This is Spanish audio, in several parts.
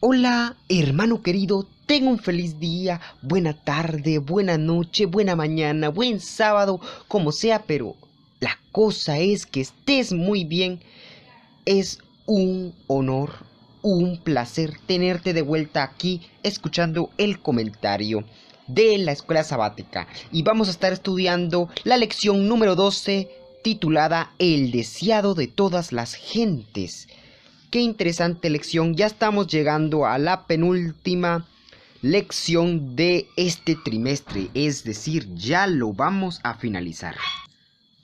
Hola, hermano querido, tenga un feliz día, buena tarde, buena noche, buena mañana, buen sábado, como sea, pero la cosa es que estés muy bien. Es un honor, un placer tenerte de vuelta aquí escuchando el comentario de la escuela sabática. Y vamos a estar estudiando la lección número 12 titulada El deseado de todas las gentes. Qué interesante lección, ya estamos llegando a la penúltima lección de este trimestre, es decir, ya lo vamos a finalizar.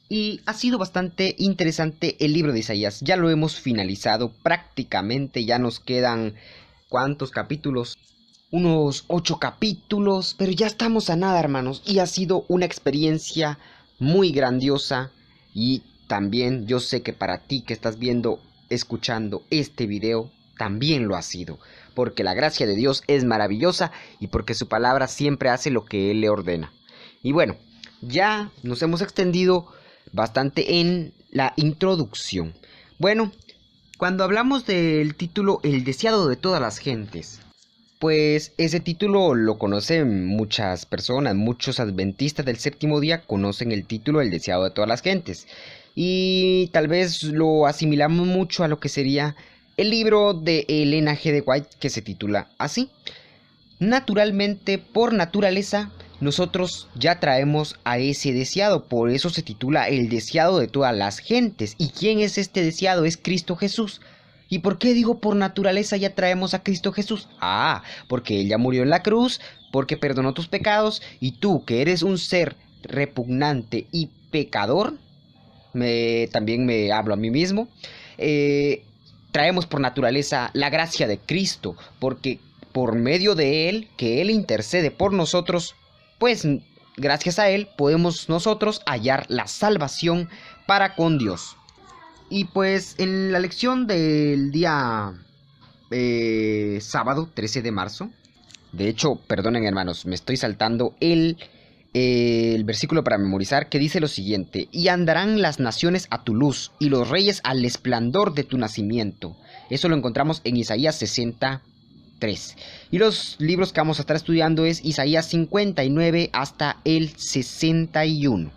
Y ha sido bastante interesante el libro de Isaías, ya lo hemos finalizado prácticamente, ya nos quedan ¿cuántos capítulos? Unos 8 capítulos, pero ya estamos a nada, hermanos, y ha sido una experiencia muy grandiosa. Y también yo sé que para ti que estás viendo, escuchando este video, también lo ha sido, porque la gracia de Dios es maravillosa y porque su palabra siempre hace lo que Él le ordena. Y bueno, ya nos hemos extendido bastante en la introducción. Bueno, cuando hablamos del título El deseado de todas las gentes, pues ese título lo conocen muchas personas, muchos adventistas del séptimo día conocen el título El deseado de todas las gentes. Y tal vez lo asimilamos mucho a lo que sería el libro de Elena G. de White, que se titula así. Naturalmente, por naturaleza, nosotros ya traemos a ese deseado, por eso se titula El deseado de todas las gentes. ¿Y quién es este deseado? Es Cristo Jesús. ¿Y por qué digo por naturaleza ya traemos a Cristo Jesús? Porque Él ya murió en la cruz, porque perdonó tus pecados, y tú, que eres un ser repugnante y pecador, también me hablo a mí mismo, traemos por naturaleza la gracia de Cristo, porque por medio de Él, que Él intercede por nosotros, pues gracias a Él podemos nosotros hallar la salvación para con Dios. Y pues en la lección del día sábado 13 de marzo, de hecho, perdonen hermanos, me estoy saltando el versículo para memorizar, que dice lo siguiente: y andarán las naciones a tu luz y los reyes al esplendor de tu nacimiento. Eso lo encontramos en Isaías 63. Y los libros que vamos a estar estudiando es Isaías 59 hasta el 61.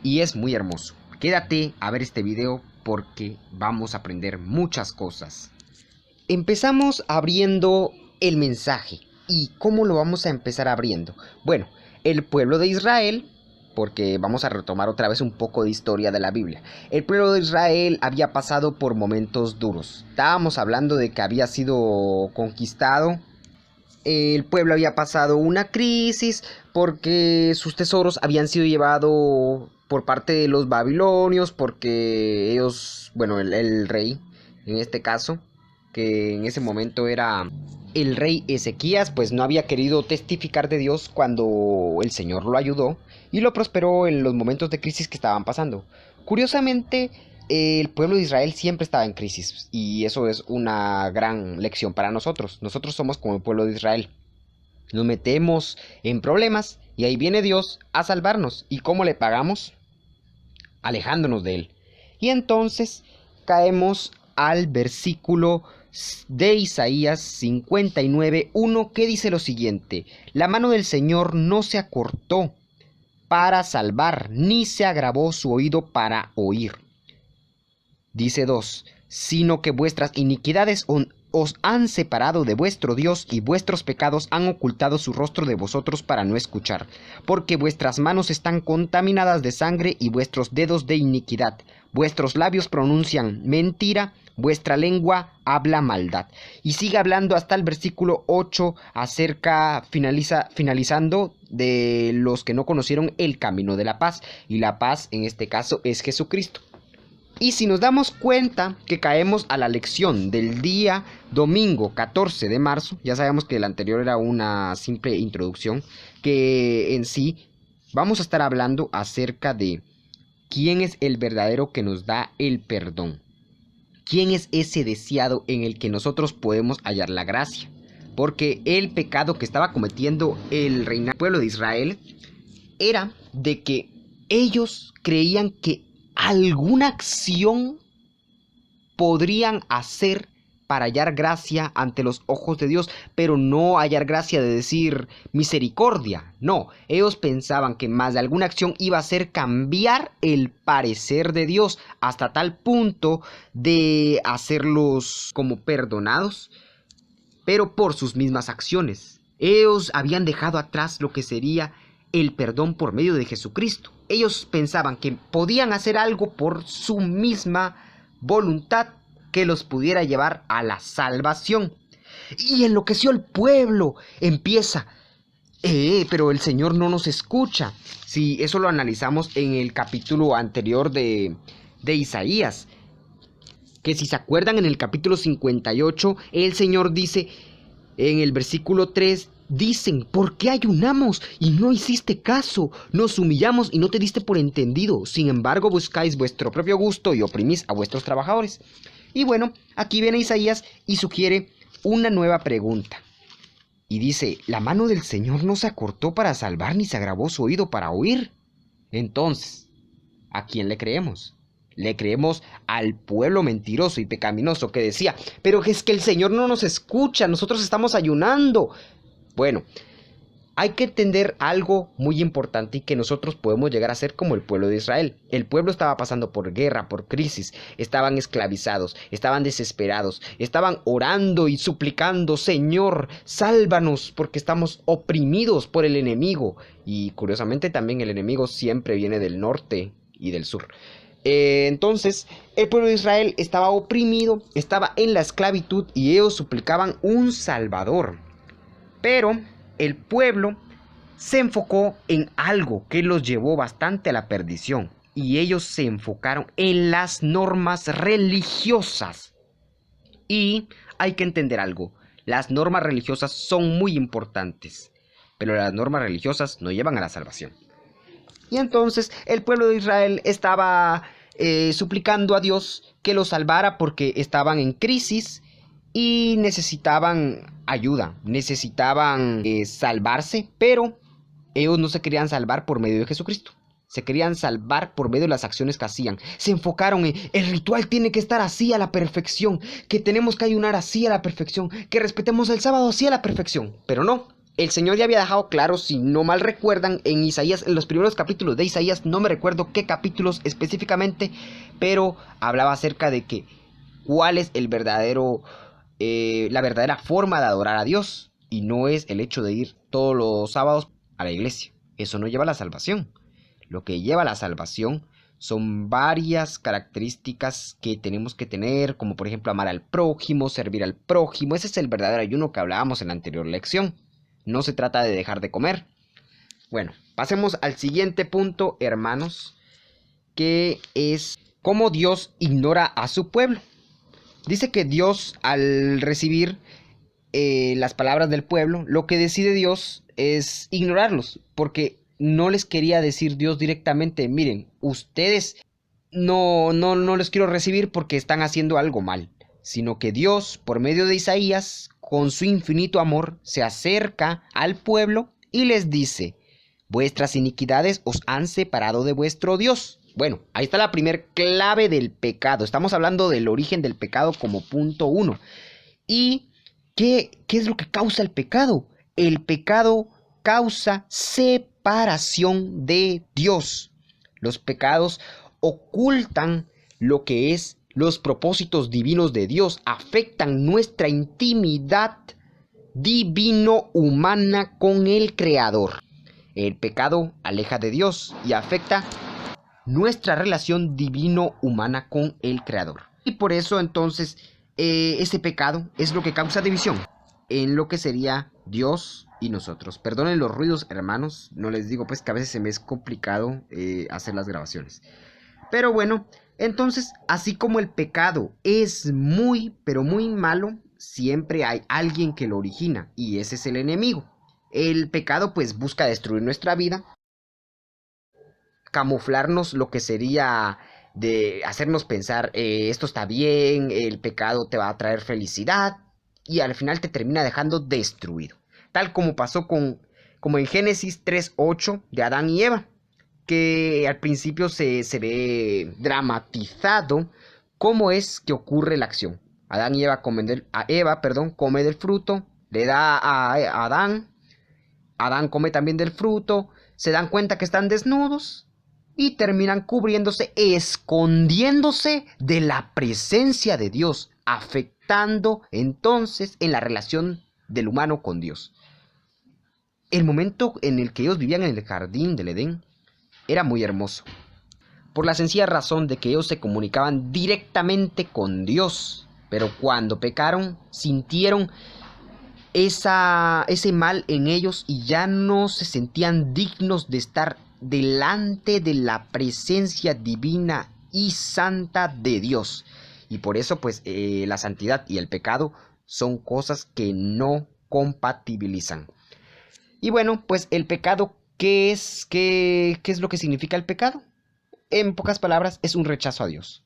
Y es muy hermoso. Quédate a ver este video porque vamos a aprender muchas cosas. Empezamos abriendo el mensaje. ¿Y cómo lo vamos a empezar abriendo? Bueno, el pueblo de Israel, porque vamos a retomar otra vez un poco de historia de la Biblia. El pueblo de Israel había pasado por momentos duros. Estábamos hablando de que había sido conquistado. El pueblo había pasado una crisis porque sus tesoros habían sido llevados por parte de los babilonios, porque ellos, bueno, el rey, en este caso, que en ese momento era el rey Ezequías, pues no había querido testificar de Dios cuando el Señor lo ayudó y lo prosperó en los momentos de crisis que estaban pasando. Curiosamente, el pueblo de Israel siempre estaba en crisis y eso es una gran lección para nosotros. Nosotros somos como el pueblo de Israel. Nos metemos en problemas y ahí viene Dios a salvarnos. ¿Y cómo le pagamos? Alejándonos de Él. Y entonces caemos al versículo de Isaías 59:1, que dice lo siguiente: la mano del Señor no se acortó para salvar, ni se agravó su oído para oír. Dice 2, sino que vuestras iniquidades os han separado de vuestro Dios, y vuestros pecados han ocultado su rostro de vosotros para no escuchar, porque vuestras manos están contaminadas de sangre y vuestros dedos de iniquidad. Vuestros labios pronuncian mentira, vuestra lengua habla maldad. Y sigue hablando hasta el versículo 8 finalizando de los que no conocieron el camino de la paz. Y la paz en este caso es Jesucristo. Y si nos damos cuenta que caemos a la lección del día domingo 14 de marzo, ya sabemos que el anterior era una simple introducción, que en sí vamos a estar hablando acerca de quién es el verdadero que nos da el perdón. ¿Quién es ese deseado en el que nosotros podemos hallar la gracia? Porque el pecado que estaba cometiendo el pueblo de Israel era de que ellos creían que alguna acción podrían hacer para hallar gracia ante los ojos de Dios, pero no hallar gracia de decir misericordia. No, ellos pensaban que más de alguna acción iba a hacer cambiar el parecer de Dios hasta tal punto de hacerlos como perdonados, pero por sus mismas acciones. Ellos habían dejado atrás lo que sería el perdón por medio de Jesucristo. Ellos pensaban que podían hacer algo por su misma voluntad que los pudiera llevar a la salvación. Y enloqueció el pueblo. Empieza, pero el Señor no nos escucha. Si eso lo analizamos en el capítulo anterior de Isaías, que si se acuerdan en el capítulo 58, el Señor dice en el versículo 3, dicen, ¿por qué ayunamos y no hiciste caso? Nos humillamos y no te diste por entendido. Sin embargo, buscáis vuestro propio gusto y oprimís a vuestros trabajadores. Y bueno, aquí viene Isaías y sugiere una nueva pregunta. Y dice, la mano del Señor no se acortó para salvar ni se agravó su oído para oír. Entonces, ¿a quién le creemos? Le creemos al pueblo mentiroso y pecaminoso que decía, pero es que el Señor no nos escucha, nosotros estamos ayunando. Bueno, hay que entender algo muy importante y que nosotros podemos llegar a ser como el pueblo de Israel. El pueblo estaba pasando por guerra, por crisis, estaban esclavizados, estaban desesperados, estaban orando y suplicando, Señor, sálvanos porque estamos oprimidos por el enemigo. Y curiosamente también el enemigo siempre viene del norte y del sur. Entonces el pueblo de Israel estaba oprimido, estaba en la esclavitud y ellos suplicaban un salvador. Pero el pueblo se enfocó en algo que los llevó bastante a la perdición. Y ellos se enfocaron en las normas religiosas. Y hay que entender algo. Las normas religiosas son muy importantes. Pero las normas religiosas no llevan a la salvación. Y entonces el pueblo de Israel estaba suplicando a Dios que los salvara porque estaban en crisis y necesitaban ayuda, necesitaban salvarse, pero ellos no se querían salvar por medio de Jesucristo. Se querían salvar por medio de las acciones que hacían. Se enfocaron en el ritual tiene que estar así a la perfección, que tenemos que ayunar así a la perfección, que respetemos el sábado así a la perfección. Pero no. El Señor ya había dejado claro, si no mal recuerdan, en Isaías, en los primeros capítulos de Isaías, no me recuerdo qué capítulos específicamente, pero hablaba acerca de que cuál es el verdadero, la verdadera forma de adorar a Dios, y no es el hecho de ir todos los sábados a la iglesia. Eso no lleva a la salvación. Lo que lleva a la salvación son varias características que tenemos que tener, como por ejemplo amar al prójimo, servir al prójimo. Ese es el verdadero ayuno que hablábamos en la anterior lección. No se trata de dejar de comer. Bueno, pasemos al siguiente punto, hermanos, que es cómo Dios ignora a su pueblo. Dice que Dios, al recibir las palabras del pueblo, lo que decide Dios es ignorarlos, porque no les quería decir Dios directamente, miren, ustedes no les quiero recibir porque están haciendo algo mal, sino que Dios, por medio de Isaías, con su infinito amor, se acerca al pueblo y les dice, vuestras iniquidades os han separado de vuestro Dios. Bueno, ahí está la primer clave del pecado. Estamos hablando del origen del pecado como punto 1. ¿Y qué es lo que causa el pecado? El pecado causa separación de Dios. Los pecados ocultan lo que es los propósitos divinos de Dios, afectan nuestra intimidad divino-humana con el Creador. El pecado aleja de Dios y afecta nuestra relación divino-humana con el Creador. Y por eso entonces ese pecado es lo que causa división en lo que sería Dios y nosotros. Perdonen los ruidos, hermanos, no les digo pues que a veces se me es complicado hacer las grabaciones. Pero bueno, entonces, así como el pecado es muy, pero muy malo, siempre hay alguien que lo origina, y ese es el enemigo. El pecado pues busca destruir nuestra vida, camuflarnos lo que sería de hacernos pensar, esto está bien, el pecado te va a traer felicidad, y al final te termina dejando destruido. Tal como pasó como en Génesis 3:8 de Adán y Eva, que al principio se ve dramatizado cómo es que ocurre la acción. Adán y Eva come del fruto, le da a Adán. Adán come también del fruto, se dan cuenta que están desnudos y terminan cubriéndose, escondiéndose de la presencia de Dios, afectando entonces en la relación del humano con Dios. El momento en el que ellos vivían en el jardín del Edén era muy hermoso, por la sencilla razón de que ellos se comunicaban directamente con Dios, pero cuando pecaron sintieron ese mal en ellos y ya no se sentían dignos de estar delante de la presencia divina y santa de Dios. Y por eso pues la santidad y el pecado son cosas que no compatibilizan. Y bueno, pues el pecado, ¿qué es? ¿Qué es lo que significa el pecado? En pocas palabras, es un rechazo a Dios.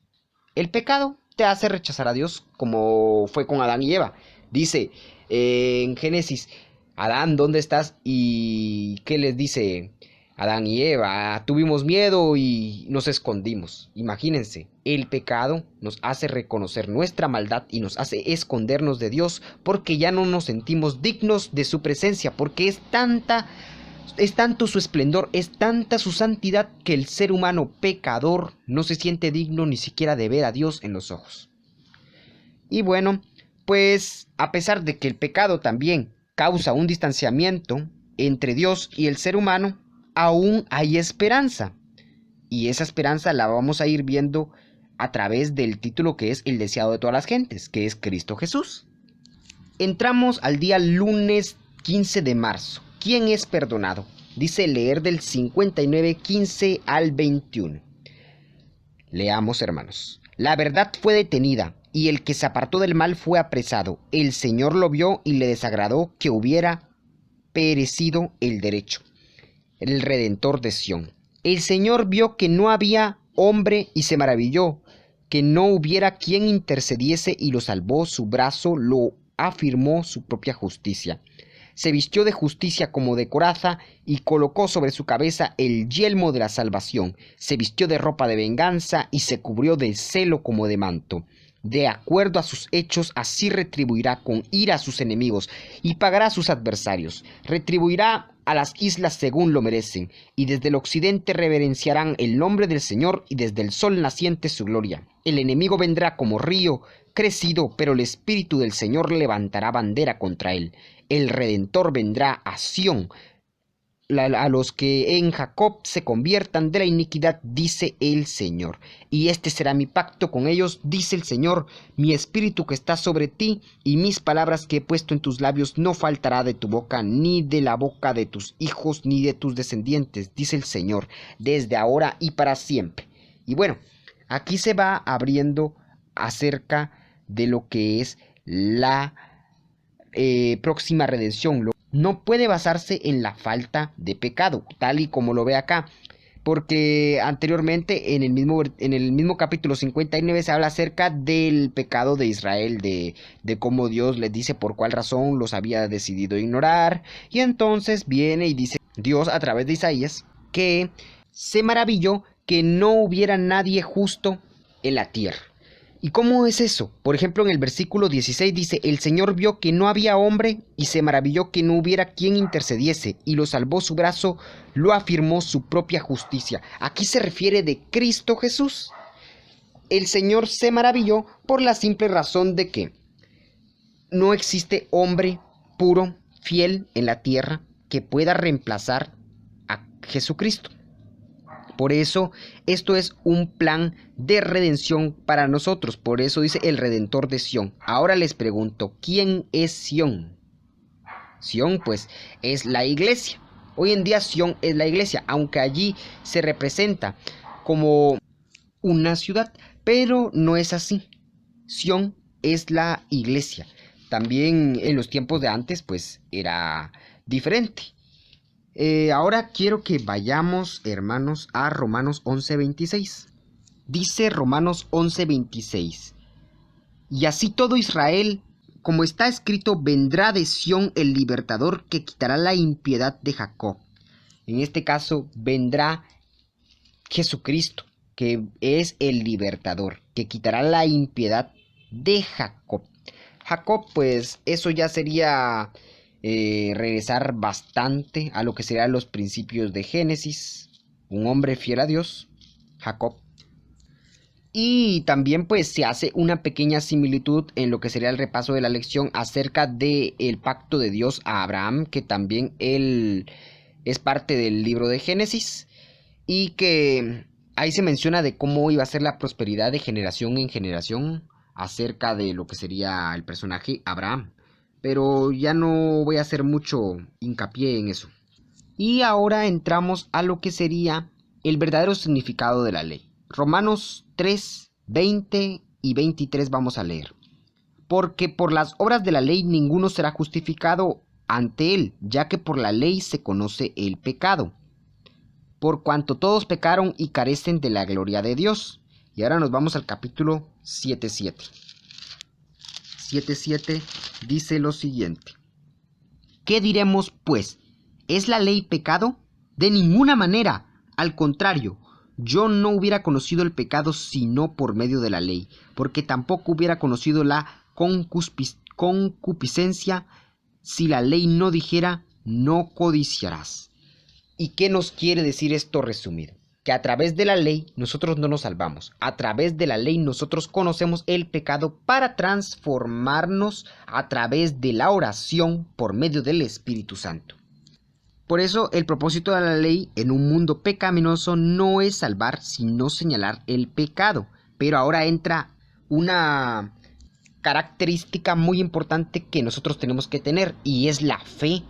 El pecado te hace rechazar a Dios, como fue con Adán y Eva. Dice en Génesis, Adán, ¿dónde estás? Y ¿qué les dice Adán y Eva? Tuvimos miedo y nos escondimos. Imagínense, el pecado nos hace reconocer nuestra maldad y nos hace escondernos de Dios porque ya no nos sentimos dignos de su presencia, porque es tanto su esplendor, es tanta su santidad que el ser humano pecador no se siente digno ni siquiera de ver a Dios en los ojos. Y bueno, pues a pesar de que el pecado también causa un distanciamiento entre Dios y el ser humano, aún hay esperanza. Y esa esperanza la vamos a ir viendo a través del título que es El deseado de todas las gentes, que es Cristo Jesús. Entramos al día lunes 15 de marzo. ¿Quién es perdonado? Dice leer del 59:15 al 21. Leamos, hermanos. La verdad fue detenida, y el que se apartó del mal fue apresado. El Señor lo vio y le desagradó que hubiera perecido el derecho. El Redentor de Sión. El Señor vio que no había hombre y se maravilló, que no hubiera quien intercediese y lo salvó su brazo, lo afirmó su propia justicia. Se vistió de justicia como de coraza y colocó sobre su cabeza el yelmo de la salvación. Se vistió de ropa de venganza y se cubrió de celo como de manto. De acuerdo a sus hechos, así retribuirá con ira a sus enemigos y pagará a sus adversarios. Retribuirá a las islas según lo merecen, y desde el occidente reverenciarán el nombre del Señor y desde el sol naciente su gloria. El enemigo vendrá como río crecido, pero el Espíritu del Señor levantará bandera contra él. El Redentor vendrá a Sión, a los que en Jacob se conviertan de la iniquidad, dice el Señor. Y este será mi pacto con ellos, dice el Señor, mi espíritu que está sobre ti, y mis palabras que he puesto en tus labios no faltará de tu boca, ni de la boca de tus hijos, ni de tus descendientes, dice el Señor, desde ahora y para siempre. Y bueno, aquí se va abriendo acerca de lo que es la próxima redención. No puede basarse en la falta de pecado, tal y como lo ve acá, porque anteriormente en el mismo capítulo 59 se habla acerca del pecado de Israel, de cómo Dios les dice por cuál razón los había decidido ignorar, y entonces viene y dice Dios a través de Isaías que se maravilló que no hubiera nadie justo en la tierra. ¿Y cómo es eso? Por ejemplo, en el versículo 16 dice, el Señor vio que no había hombre y se maravilló que no hubiera quien intercediese, y lo salvó su brazo, lo afirmó su propia justicia. Aquí se refiere de Cristo Jesús. El Señor se maravilló por la simple razón de que no existe hombre puro, fiel en la tierra que pueda reemplazar a Jesucristo. Por eso, esto es un plan de redención para nosotros. Por eso dice el Redentor de Sión. Ahora les pregunto, ¿quién es Sión? Sión, pues, es la iglesia. Hoy en día Sión es la iglesia, aunque allí se representa como una ciudad, pero no es así. Sión es la iglesia. También en los tiempos de antes, pues, era diferente. Ahora quiero que vayamos, hermanos, a Romanos 11:26. Dice Romanos 11:26. Y así todo Israel, como está escrito, vendrá de Sión el libertador que quitará la impiedad de Jacob. En este caso, vendrá Jesucristo, que es el libertador, que quitará la impiedad de Jacob. Jacob, pues eso ya sería regresar bastante a lo que serían los principios de Génesis. Un hombre fiel a Dios, Jacob. Y también pues se hace una pequeña similitud en lo que sería el repaso de la lección acerca del pacto de Dios a Abraham, que también él es parte del libro de Génesis, y que ahí se menciona de cómo iba a ser la prosperidad de generación en generación acerca de lo que sería el personaje Abraham. Pero ya no voy a hacer mucho hincapié en eso. Y ahora entramos a lo que sería el verdadero significado de la ley. Romanos 3, 20 y 23 vamos a leer. Porque por las obras de la ley ninguno será justificado ante él, ya que por la ley se conoce el pecado. Por cuanto todos pecaron y carecen de la gloria de Dios. Y ahora nos vamos al capítulo 7:7. 7:7 dice lo siguiente. ¿Qué diremos, pues? ¿Es la ley pecado? De ninguna manera. Al contrario, yo no hubiera conocido el pecado sino por medio de la ley, porque tampoco hubiera conocido la concupiscencia si la ley no dijera, no codiciarás. ¿Y qué nos quiere decir esto resumido? Que a través de la ley nosotros no nos salvamos. A través de la ley nosotros conocemos el pecado para transformarnos a través de la oración por medio del Espíritu Santo. Por eso el propósito de la ley en un mundo pecaminoso no es salvar, sino señalar el pecado. Pero ahora entra una característica muy importante que nosotros tenemos que tener, y es la fe.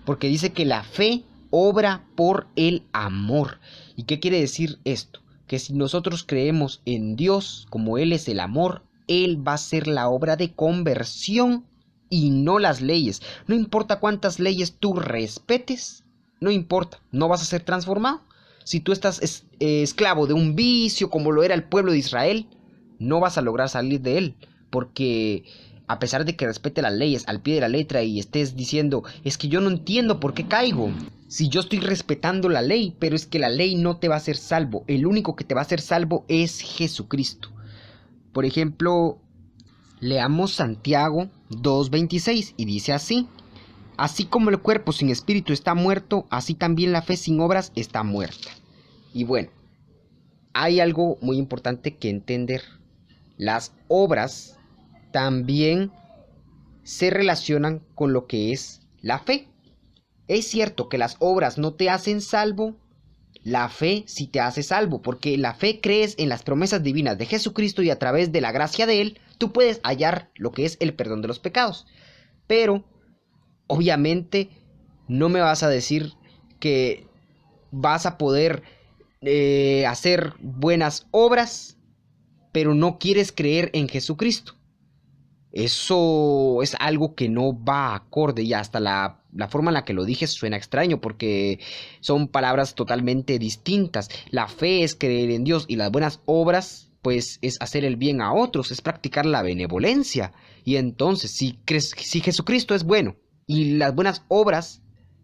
Porque dice que la fe obra por el amor. ¿Y qué quiere decir esto? Que si nosotros creemos en Dios como Él es el amor, Él va a hacer la obra de conversión y no las leyes. No importa cuántas leyes tú respetes, no importa, no vas a ser transformado. Si tú estás esclavo de un vicio como lo era el pueblo de Israel, no vas a lograr salir de él, porque a pesar de que respete las leyes al pie de la letra y estés diciendo, es que yo no entiendo por qué caigo, si yo estoy respetando la ley, pero es que la ley no te va a hacer salvo, el único que te va a hacer salvo es Jesucristo. Por ejemplo, leamos Santiago 2:26 y dice así, así como el cuerpo sin espíritu está muerto, así también la fe sin obras está muerta. Y bueno, hay algo muy importante que entender. Las obras también se relacionan con lo que es la fe. Es cierto que las obras no te hacen salvo, la fe sí te hace salvo, porque la fe crees en las promesas divinas de Jesucristo y a través de la gracia de Él, tú puedes hallar lo que es el perdón de los pecados. Pero, obviamente, no me vas a decir que vas a poder hacer buenas obras, pero no quieres creer en Jesucristo. Eso es algo que no va acorde, y hasta la forma en la que lo dije suena extraño porque son palabras totalmente distintas. La fe es creer en Dios y las buenas obras pues es hacer el bien a otros, es practicar la benevolencia. Y entonces si Jesucristo es bueno y las buenas obras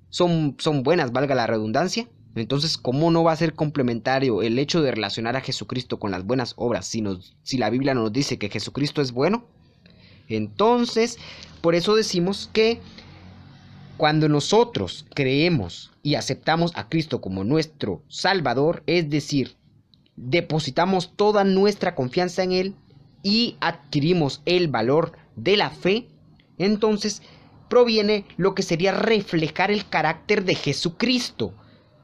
son buenas, valga la redundancia, entonces ¿cómo no va a ser complementario el hecho de relacionar a Jesucristo con las buenas obras si la Biblia nos dice que Jesucristo es bueno? Entonces, por eso decimos que cuando nosotros creemos y aceptamos a Cristo como nuestro Salvador, es decir, depositamos toda nuestra confianza en Él y adquirimos el valor de la fe, entonces proviene lo que sería reflejar el carácter de Jesucristo.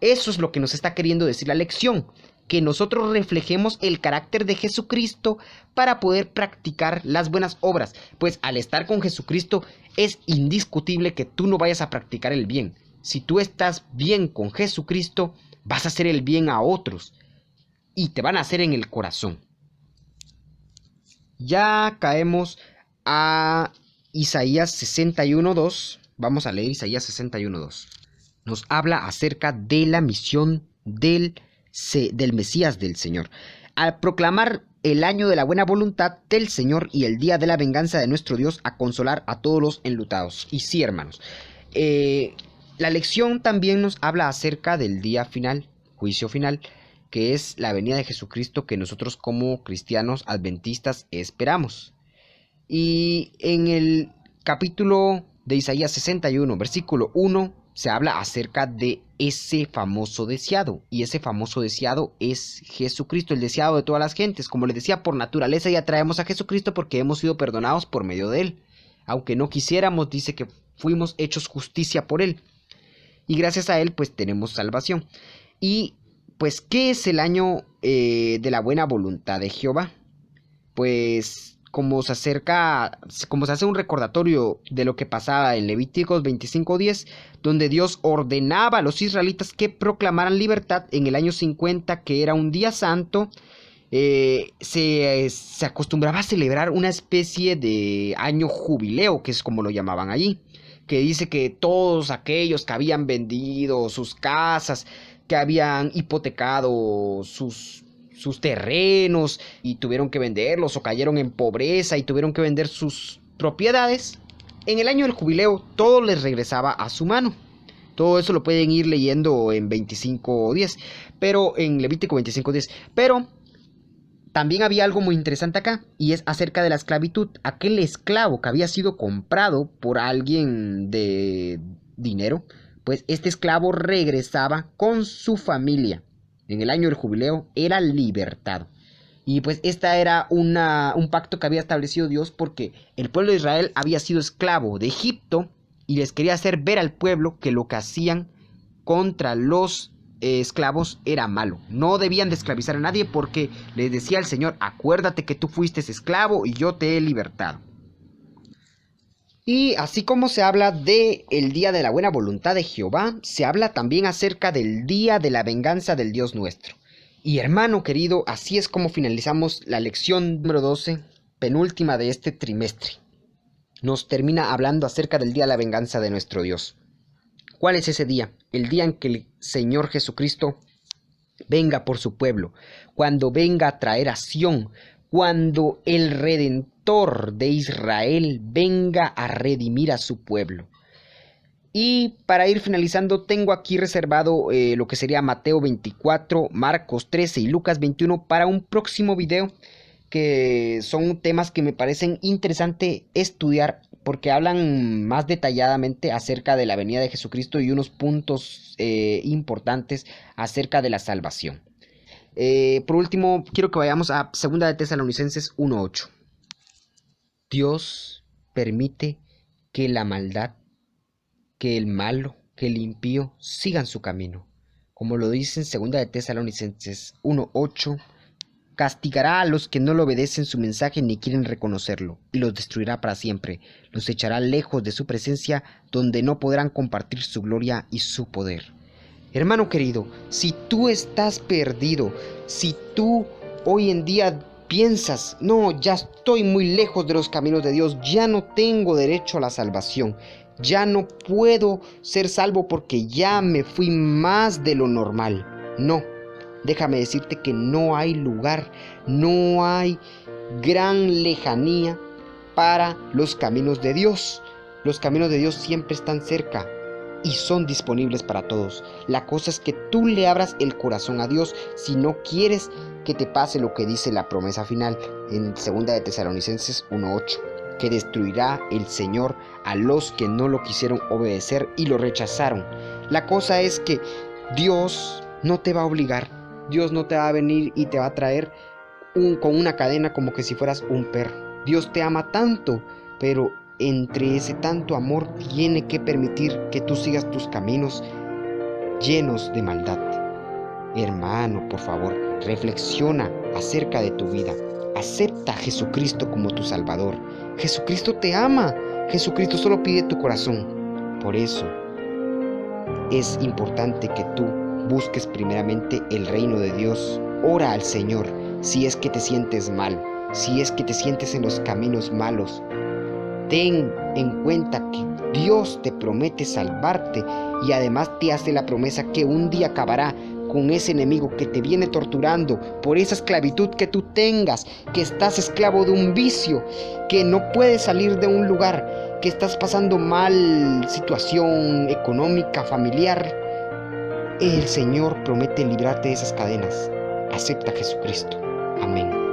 Eso es lo que nos está queriendo decir la lección, que nosotros reflejemos el carácter de Jesucristo para poder practicar las buenas obras, pues al estar con Jesucristo es indiscutible que tú no vayas a practicar el bien. Si tú estás bien con Jesucristo, vas a hacer el bien a otros y te van a hacer en el corazón. Ya caemos a Isaías 61:2. Vamos a leer Isaías 61:2. Nos habla acerca de la misión del Mesías del Señor. Al proclamar el año de la buena voluntad del Señor y el día de la venganza de nuestro Dios, a consolar a todos los enlutados. Y sí, hermanos, la lección también nos habla acerca del día final, juicio final, que es la venida de Jesucristo que nosotros como cristianos adventistas esperamos. Y en el capítulo de Isaías 61, versículo 1, se habla acerca de ese famoso deseado. Y ese famoso deseado es Jesucristo, el deseado de todas las gentes. Como les decía, por naturaleza ya traemos a Jesucristo porque hemos sido perdonados por medio de Él. Aunque no quisiéramos, dice que fuimos hechos justicia por Él. Y gracias a Él, pues tenemos salvación. Y pues, ¿qué es el año de la buena voluntad de Jehová? Pues como se hace un recordatorio de lo que pasaba en Levíticos 25:10, donde Dios ordenaba a los israelitas que proclamaran libertad en el año 50, que era un día santo. Se acostumbraba a celebrar una especie de año jubileo, que es como lo llamaban allí, que dice que todos aquellos que habían vendido sus casas, que habían hipotecado sus terrenos y tuvieron que venderlos o cayeron en pobreza y tuvieron que vender sus propiedades, en el año del jubileo todo les regresaba a su mano. Todo eso lo pueden ir leyendo en 25:10, pero en Levítico 25:10. Pero también había algo muy interesante acá, y es acerca de la esclavitud. Aquel esclavo que había sido comprado por alguien de dinero, pues este esclavo regresaba con su familia. En el año del jubileo era libertado. Y pues esta era un pacto que había establecido Dios, porque el pueblo de Israel había sido esclavo de Egipto y les quería hacer ver al pueblo que lo que hacían contra los esclavos era malo. No debían de esclavizar a nadie, porque les decía el Señor: acuérdate que tú fuiste esclavo y yo te he libertado. Y así como se habla de el día de la buena voluntad de Jehová, se habla también acerca del día de la venganza del Dios nuestro. Y hermano querido, así es como finalizamos la lección número 12, penúltima de este trimestre. Nos termina hablando acerca del día de la venganza de nuestro Dios. ¿Cuál es ese día? El día en que el Señor Jesucristo venga por su pueblo, cuando venga a traer a Sión, cuando el Redentor de Israel venga a redimir a su pueblo. Y para ir finalizando, tengo aquí reservado lo que sería Mateo 24, Marcos 13 y Lucas 21 para un próximo video, que son temas que me parecen interesante estudiar porque hablan más detalladamente acerca de la venida de Jesucristo y unos puntos importantes acerca de la salvación. Por último, quiero que vayamos a 2 de Tesalonicenses 1:8. Dios permite que la maldad, que el malo, que el impío sigan su camino. Como lo dice en 2 de Tesalonicenses 1:8, castigará a los que no le obedecen su mensaje ni quieren reconocerlo, y los destruirá para siempre. Los echará lejos de su presencia, donde no podrán compartir su gloria y su poder. Hermano querido, si tú estás perdido, si tú hoy en día piensas: no, ya estoy muy lejos de los caminos de Dios, ya no tengo derecho a la salvación, ya no puedo ser salvo porque ya me fui más de lo normal. No, déjame decirte que no hay lugar, no hay gran lejanía para los caminos de Dios. Los caminos de Dios siempre están cerca y son disponibles para todos. La cosa es que tú le abras el corazón a Dios si no quieres que te pase lo que dice la promesa final en 2 de Tesalonicenses 1:8, que destruirá el Señor a los que no lo quisieron obedecer y lo rechazaron. La cosa es que Dios no te va a obligar, Dios no te va a venir y te va a traer con una cadena como que si fueras un perro. Dios te ama tanto, pero entre ese tanto amor tiene que permitir que tú sigas tus caminos llenos de maldad. Hermano, por favor, reflexiona acerca de tu vida. Acepta a Jesucristo como tu Salvador. Jesucristo te ama. Jesucristo solo pide tu corazón. Por eso es importante que tú busques primeramente el reino de Dios. Ora al Señor si es que te sientes mal, si es que te sientes en los caminos malos. Ten en cuenta que Dios te promete salvarte y además te hace la promesa que un día acabará con ese enemigo que te viene torturando por esa esclavitud que tú tengas, que estás esclavo de un vicio, que no puedes salir de un lugar, que estás pasando mal situación económica, familiar. El Señor promete librarte de esas cadenas. Acepta a Jesucristo. Amén.